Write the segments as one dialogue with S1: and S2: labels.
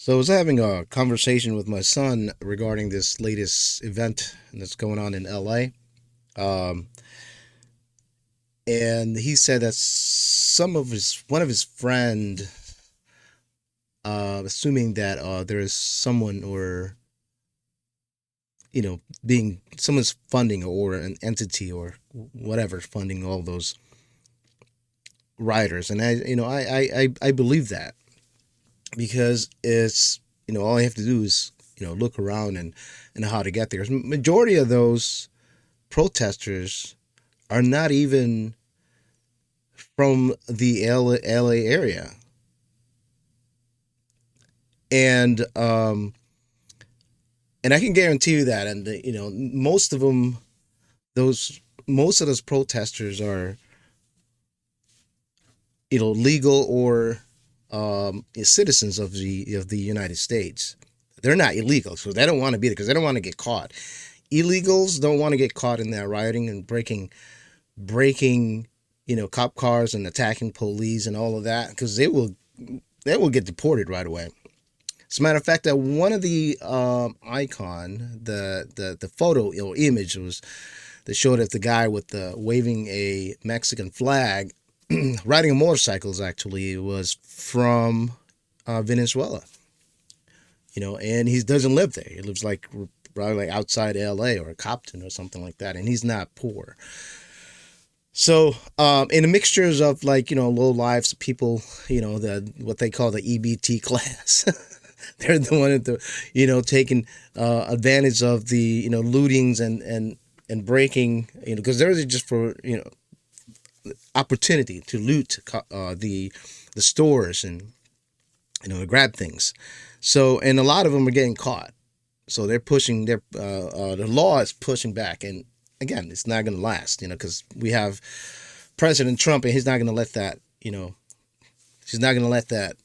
S1: So I was having a conversation with my son regarding this latest event that's going on in LA. Um, and he said that one of his friend, assuming that there is someone or being someone's funding or an entity or whatever funding all those rioters, and I believe that because it's all I have to do is look around and how to get there. Majority of those protesters are not even from the LA area, and and I can guarantee you that. And those most of those protesters are legal or citizens of the United States. They're not illegal, so they don't want to be there because they don't want to get caught. Illegals don't want to get caught in that rioting and breaking cop cars and attacking police and all of that because they will get deported right away. As a matter of fact, that one of the icon, the photo or image was that showed that the guy with the waving a Mexican flag, riding a motorcycles actually was from Venezuela. And he doesn't live there. He lives like probably like outside LA or Compton or something like that, and he's not poor. So, in the mixtures of like low lives people, the what they call the EBT class, they're the one that taking advantage of the lootings and breaking because they're just for opportunity to loot the stores and grab things. So and a lot of them are getting caught. So they're pushing the law is pushing back, and again it's not going to last because we have President Trump, and he's not going to let that he's not going to let that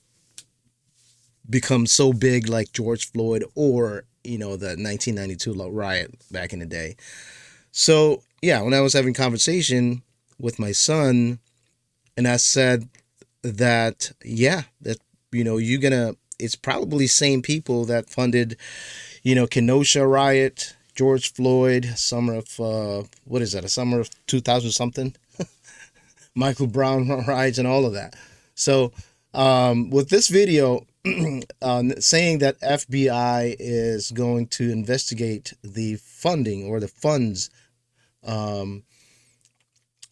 S1: become so big like George Floyd or the 1992 riot back in the day. So yeah, when I was having conversation with my son, and I said that yeah, that you're gonna it's probably same people that funded Kenosha riot, George Floyd, summer of what is that? A summer of 2000 something, Michael Brown riots, and all of that. So with this video saying that FBI is going to investigate the funding or the funds um,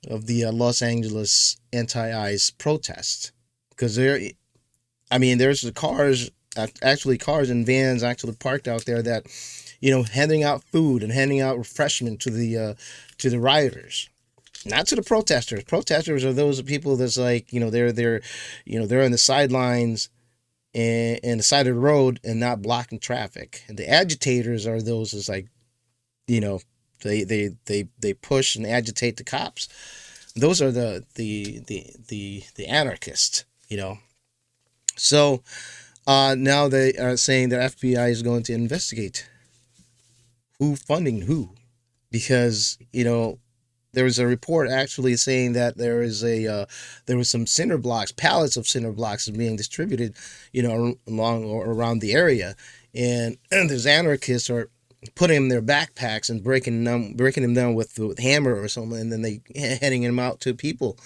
S1: of the Los Angeles anti-ICE protest, because there's the cars, actually cars and vans actually parked out there that handing out food and handing out refreshment to the rioters, not to the protesters. Protesters are those people that's like they're on the sidelines and the side of the road and not blocking traffic. And the agitators are those that's like you know they push and agitate the cops. Those are the anarchists. So now they are saying that FBI is going to investigate who funding who, because there was a report actually saying that there was some cinder blocks, pallets of cinder blocks being distributed, along or around the area, and there's anarchists are putting them in their backpacks and breaking them down with hammer or something, and then they handing them out to people,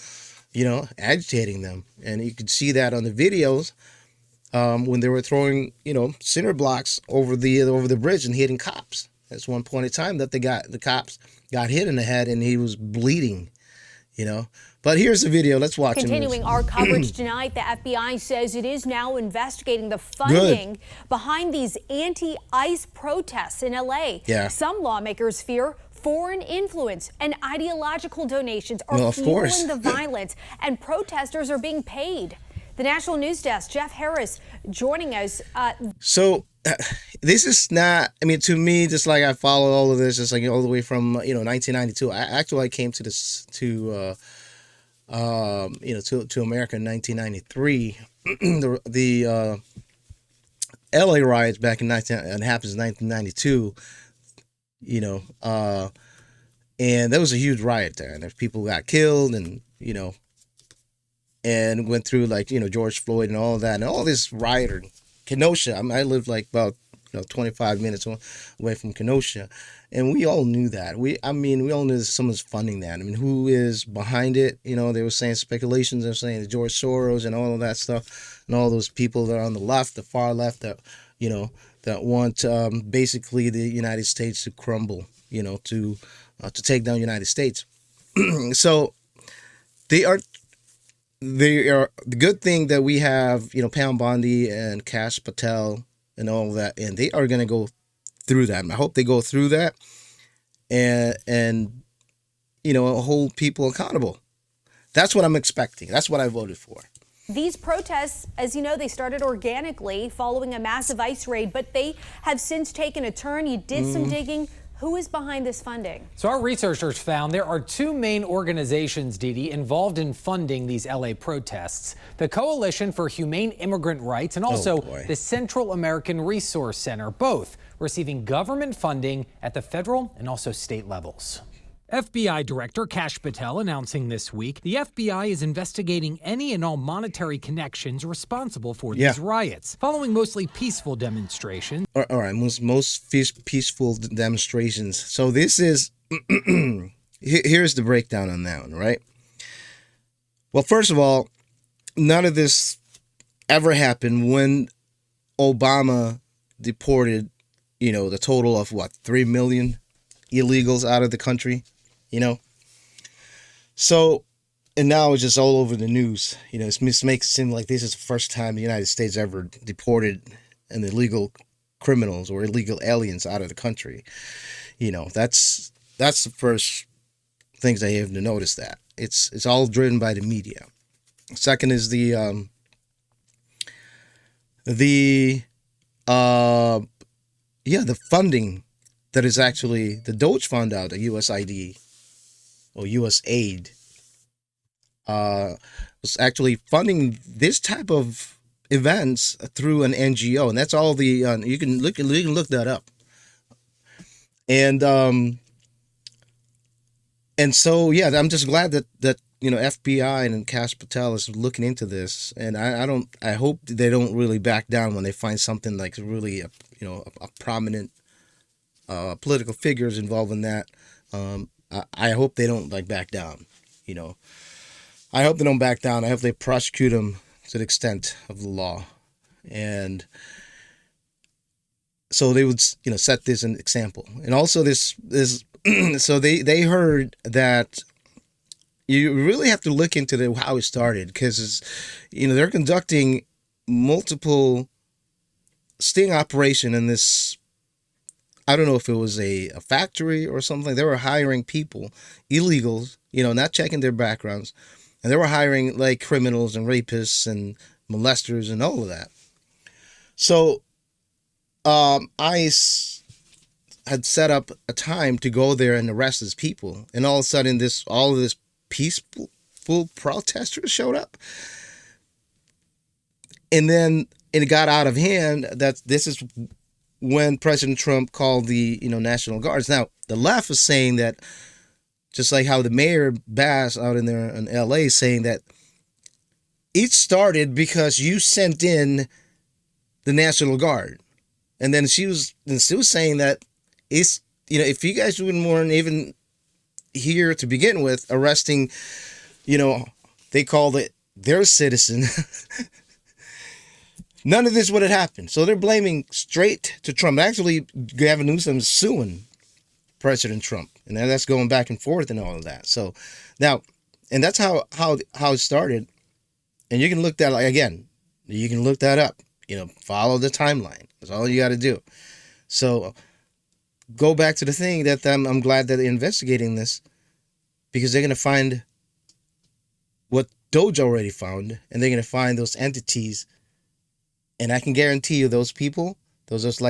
S1: agitating them, and you could see that on the videos when they were throwing cinder blocks over the bridge and hitting cops. That's one point in time that the cops got hit in the head and he was bleeding, But here's the video. Let's watch it.
S2: Continuing our coverage tonight, the FBI says it is now investigating the
S1: Good.
S2: funding behind these anti-ICE protests in LA.
S1: Yeah.
S2: Some lawmakers fear foreign influence and ideological donations are
S1: Well, of course.
S2: fueling the violence, and protesters are being paid. The National News Desk, Jeff Harris, joining us.
S1: So this is not. I mean, to me, just like I follow all of this, just like all the way from 1992. I came to this to America in 1993. the LA riots back in 19 and happens in 1992. And there was a huge riot there, and people got killed, and went through like George Floyd and all of that, and all this rioting Kenosha. I lived like about 25 minutes away from Kenosha, and we all knew that. We all knew that someone's funding that. I mean, who is behind it? They were saying speculations. They were saying George Soros and all of that stuff, and all those people that are on the left, the far left, that that want basically the United States to crumble. To take down the United States. So they are the good thing that we have, Pam Bondi and Kash Patel and all of that, and they are going to go through that. And I hope they go through that and hold people accountable. That's what I'm expecting. That's what I voted for.
S2: These protests, as you know, they started organically following a massive ICE raid, but they have since taken a turn. You did some digging. Who is behind this funding?
S3: So our researchers found there are two main organizations, Didi, involved in funding these LA protests. The Coalition for Humane Immigrant Rights and also the Central American Resource Center, both receiving government funding at the federal and also state levels. FBI Director Kash Patel announcing this week the FBI is investigating any and all monetary connections responsible for these riots, following mostly peaceful demonstrations.
S1: All right, most peaceful demonstrations. So this is here's the breakdown on that one, right? Well, first of all, none of this ever happened when Obama deported, the total of 3 million illegals out of the country. So, and now it's just all over the news. It makes it seem like this is the first time the United States ever deported an illegal criminals or illegal aliens out of the country. That's the first things I have to notice. That it's all driven by the media. Second is the funding that is actually the Doge fund out, the USAID or USAID, was actually funding this type of events through an NGO, and that's all the you can look that up. And so I'm just glad that FBI and Kash Patel is looking into this, and I hope they don't really back down when they find something like really a prominent political figures involved in that. I hope they don't back down. I hope they don't back down. I hope they prosecute them to the extent of the law, and so they would set this an example. And also this so they heard that you really have to look into how it started, because they're conducting multiple sting operation in this. I don't know if it was a factory or something. They were hiring people, illegals, not checking their backgrounds. And they were hiring criminals and rapists and molesters and all of that. So ICE had set up a time to go there and arrest these people. And all of a sudden, all of this peaceful protesters showed up. And then it got out of hand. This is when President Trump called the National Guards. Now, the left is saying that, just like how the mayor Bass out in there in LA is saying that it started because you sent in the National Guard. And then she was saying that it's, if you guys weren't even here to begin with arresting, they called it their citizen. None of this would have happened. So they're blaming straight to Trump. Actually, Gavin Newsom is suing President Trump, and that's going back and forth and all of that. So now, and that's how it started. And you can look that you can look that up. Follow the timeline. That's all you got to do. So go back to the thing that I'm glad that they're investigating this, because they're going to find what Doge already found, and they're going to find those entities. And I can guarantee you, those people, those group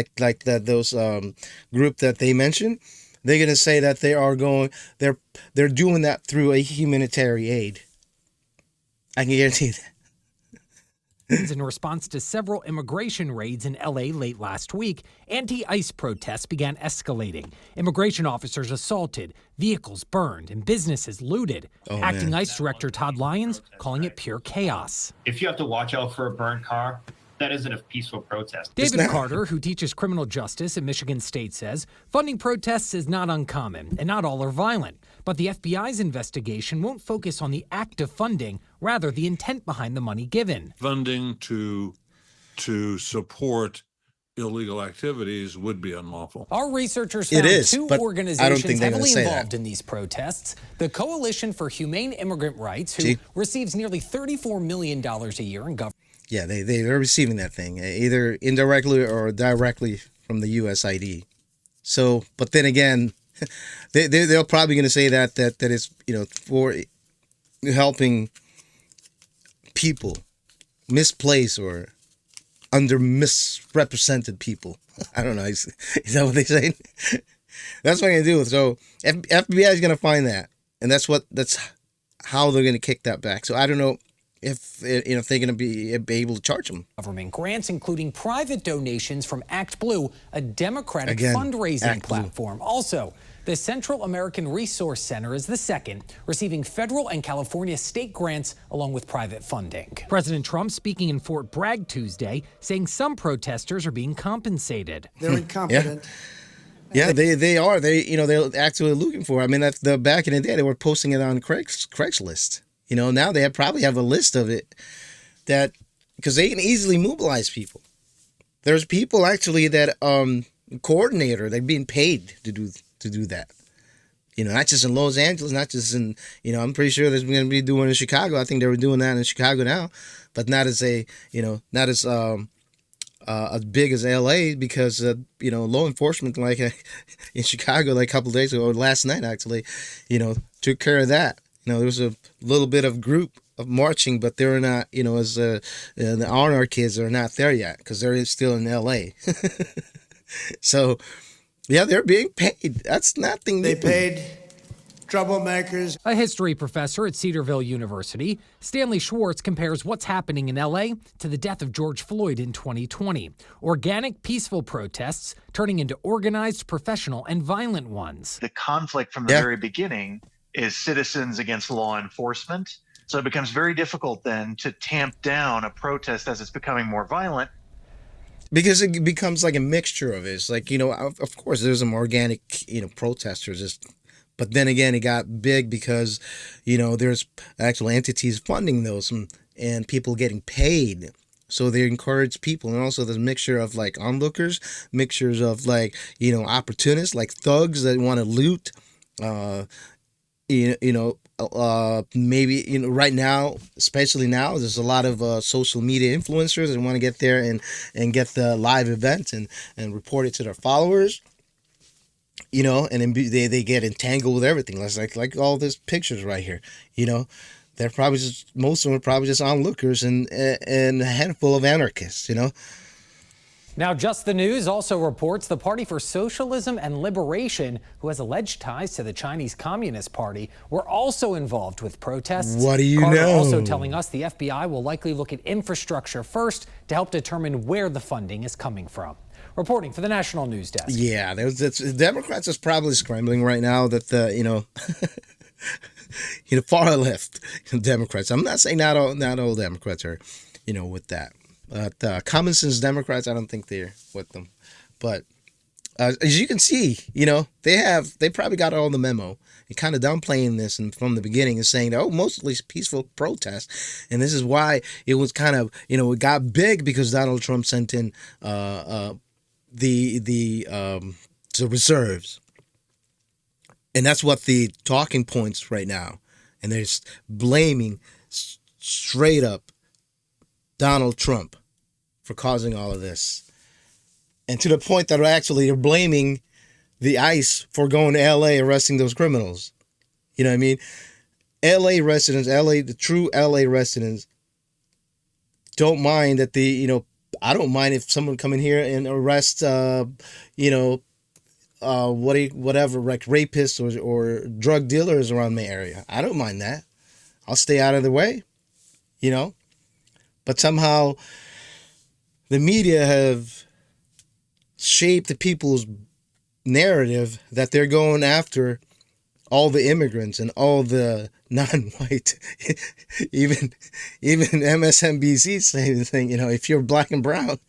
S1: that they mentioned, they're going to say that they're doing that through a humanitarian aid. I can guarantee that.
S3: In response to several immigration raids in LA late last week, anti-ICE protests began escalating. Immigration officers assaulted, vehicles burned, and businesses looted. Acting ICE Director Todd Lyons calling it pure chaos.
S4: If you have to watch out for a burnt car, that isn't a peaceful protest.
S3: David Carter, who teaches criminal justice at Michigan State, says funding protests is not uncommon and not all are violent. But the FBI's investigation won't focus on the act of funding, rather the intent behind the money given.
S5: Funding to support illegal activities would be unlawful.
S3: Our researchers found two organizations heavily involved in these protests. The Coalition for Humane Immigrant Rights, who receives nearly $34 million a year in government.
S1: Yeah, they're receiving that thing, either indirectly or directly from the USID. So, but then again, they're probably going to say that it's, for helping people misplaced or under misrepresented people. I don't know. Is that what they say? That's what I'm going to do. So FBI is going to find that. And that's how they're going to kick that back. So I don't know if they're going to be able to charge them.
S3: Government grants, including private donations from Act Blue, a Democratic fundraising platform. Also, the Central American Resource Center is the second, receiving federal and California state grants along with private funding. President Trump speaking in Fort Bragg Tuesday, saying some protesters are being compensated.
S6: They're incompetent.
S1: Yeah, they are. They're actually looking for it. I mean, that's back in the day, they were posting it on Craigslist. Now they probably have a list of it because they can easily mobilize people. There's people actually that coordinator, they're being paid to do that. Not just in Los Angeles, not just in, I'm pretty sure there's going to be doing in Chicago. I think they were doing that in Chicago now, but not as not as big as LA because, law enforcement, like in Chicago, like a couple of days ago, or last night actually, took care of that. There was a little bit of group of marching, but they're not, as the honor kids are not there yet because they're still in LA. So, yeah, they're being paid. That's nothing.
S6: They paid troublemakers.
S3: A history professor at Cedarville University, Stanley Schwartz compares what's happening in LA to the death of George Floyd in 2020. Organic, peaceful protests turning into organized, professional, and violent ones.
S7: The conflict from the very beginning is citizens against law enforcement. So it becomes very difficult then to tamp down a protest as it's becoming more violent.
S1: Because it becomes like a mixture of it. It's like, of course, there's some organic, protesters. But then again, it got big because, there's actual entities funding those and people getting paid. So they encourage people. And also there's a mixture of like onlookers, mixtures of like, opportunists, like thugs that want to loot, maybe right now, especially now, there's a lot of social media influencers that want to get there and get the live event and report it to their followers, and then they get entangled with everything. That's like all these pictures right here, they're probably most of them are probably just onlookers and a handful of anarchists,
S3: Now, Just the News also reports the Party for Socialism and Liberation, who has alleged ties to the Chinese Communist Party, were also involved with protests.
S1: What do you
S3: Carter
S1: know?
S3: Also telling us the FBI will likely look at infrastructure first to help determine where the funding is coming from. Reporting for the National News Desk.
S1: Yeah, the Democrats is probably scrambling right now that far left Democrats. I'm not saying not all Democrats are, with that. But common sense Democrats, I don't think they're with them. But as you can see, they probably got all the memo and kind of downplaying this and from the beginning and saying, mostly peaceful protests. And this is why it was kind of, it got big because Donald Trump sent in the reserves. And that's what the talking points right now. And they're blaming straight up Donald Trump for causing all of this. And to the point that actually are blaming the ICE for going to LA arresting those criminals. You know what I mean? LA residents, the true LA residents don't mind that I don't mind if someone come in here and arrest, whatever, like rapists or drug dealers around my area. I don't mind that. I'll stay out of the way, But somehow the media have shaped the people's narrative that they're going after all the immigrants and all the non-white, even MSNBC saying the thing, if you're black and brown,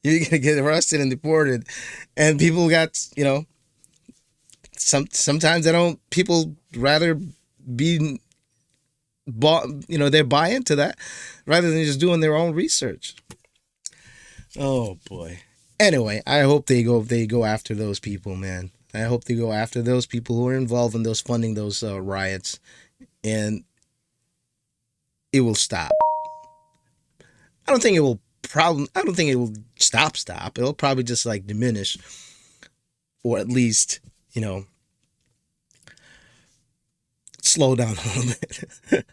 S1: you're gonna get arrested and deported. And people got, sometimes people rather be bought, they buy into that rather than just doing their own research. Oh boy. Anyway, I hope they go after those people, man. I hope they go after those people who are involved in funding those riots, and it will stop. I don't think it will stop. It'll probably just like diminish, or at least, slow down a little bit.